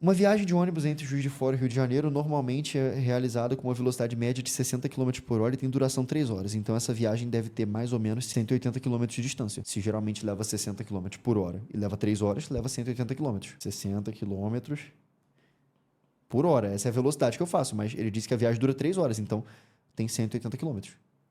Uma viagem de ônibus entre Juiz de Fora e Rio de Janeiro normalmente é realizada com uma velocidade média de 60 km por hora e tem duração 3 horas. Então essa viagem deve ter mais ou menos 180 km de distância. Se geralmente leva 60 km por hora e leva 3 horas, leva 180 km. 60 km por hora. Essa é a velocidade que eu faço, mas ele disse que a viagem dura 3 horas, então tem 180 km.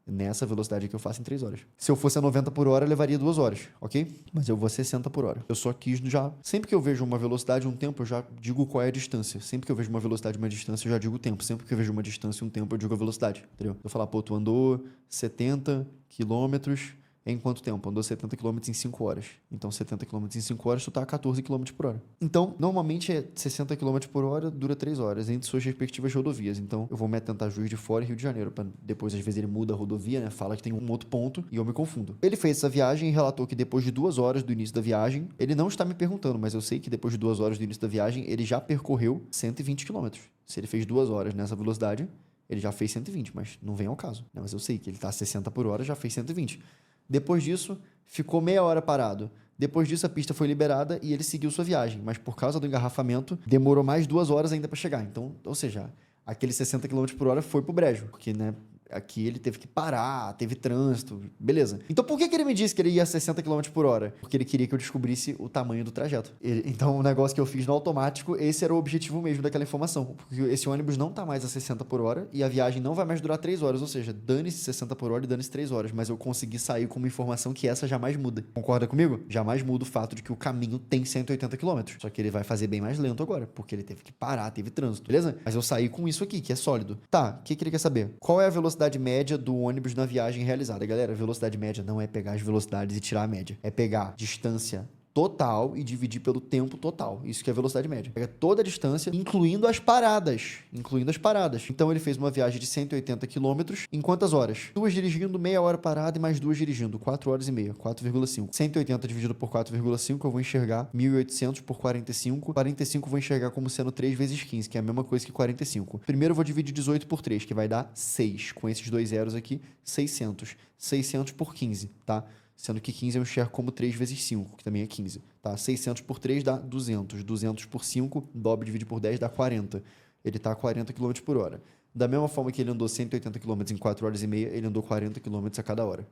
Nessa velocidade que eu faço em 3 horas. Se eu fosse a 90 por hora, levaria 2 horas, ok? Mas eu vou a 60 por hora. Eu só quis já... Sempre que eu vejo uma velocidade, um tempo, eu já digo qual é a distância. Sempre que eu vejo uma velocidade e uma distância, eu já digo o tempo. Sempre que eu vejo uma distância e um tempo, eu digo a velocidade, entendeu? Eu falar, pô, tu andou 70 quilômetros em quanto tempo? Andou 70 km em 5 horas. Então, 70 km em 5 horas, tu tá a 14 km por hora. Então, normalmente é 60 km por hora, dura 3 horas, entre suas respectivas rodovias. Então, eu vou me atentar a Juiz de Fora e Rio de Janeiro, pra depois, às vezes, ele muda a rodovia, né? Fala que tem um outro ponto e eu me confundo. Ele fez essa viagem e relatou que depois de 2 horas do início da viagem, ele não está me perguntando, mas eu sei que depois de 2 horas do início da viagem, ele já percorreu 120 km. Se ele fez 2 horas nessa velocidade, ele já fez 120, mas não vem ao caso, né? Mas eu sei que ele tá a 60 por hora, já fez 120. Depois disso, ficou meia hora parado. Depois disso, a pista foi liberada e ele seguiu sua viagem. Mas por causa do engarrafamento, demorou mais 2 horas ainda para chegar. Então, ou seja, aquele 60 km por hora foi pro brejo. Porque, né, aqui ele teve que parar, teve trânsito, beleza. Então por que ele me disse que ele ia a 60 km por hora? Porque ele queria que eu descobrisse o tamanho do trajeto. Então o negócio que eu fiz no automático, esse era o objetivo mesmo daquela informação. Porque esse ônibus não tá mais a 60 por hora e a viagem não vai mais durar 3 horas. Ou seja, dane-se 60 por hora e dane-se 3 horas. Mas eu consegui sair com uma informação que essa jamais muda. Concorda comigo? Jamais muda o fato de que o caminho tem 180 km. Só que ele vai fazer bem mais lento agora, porque ele teve que parar, teve trânsito, beleza? Mas eu saí com isso aqui, que é sólido. Tá, o que ele quer saber? Qual é a velocidade média do ônibus na viagem realizada? Galera, velocidade média não é pegar as velocidades e tirar a média. É pegar distância total e dividir pelo tempo total. Isso que é velocidade média. Pega toda a distância, incluindo as paradas. Incluindo as paradas. Então ele fez uma viagem de 180 quilômetros em quantas horas? 2 dirigindo, meia hora parada e mais 2 dirigindo. 4 horas e meia. 4,5. 180 dividido por 4,5 eu vou enxergar 1.800 por 45. 45 eu vou enxergar como sendo 3 vezes 15, que é a mesma coisa que 45. Primeiro eu vou dividir 18 por 3, que vai dar 6. Com esses dois zeros aqui, 600. 600 por 15, tá? Sendo que 15 eu enxergo como 3 vezes 5, que também é 15, tá? 600 por 3 dá 200. 200 por 5, dobra e divide por 10 dá 40. Ele tá a 40 km por hora. Da mesma forma que ele andou 180 km em 4 horas e meia, ele andou 40 km a cada hora.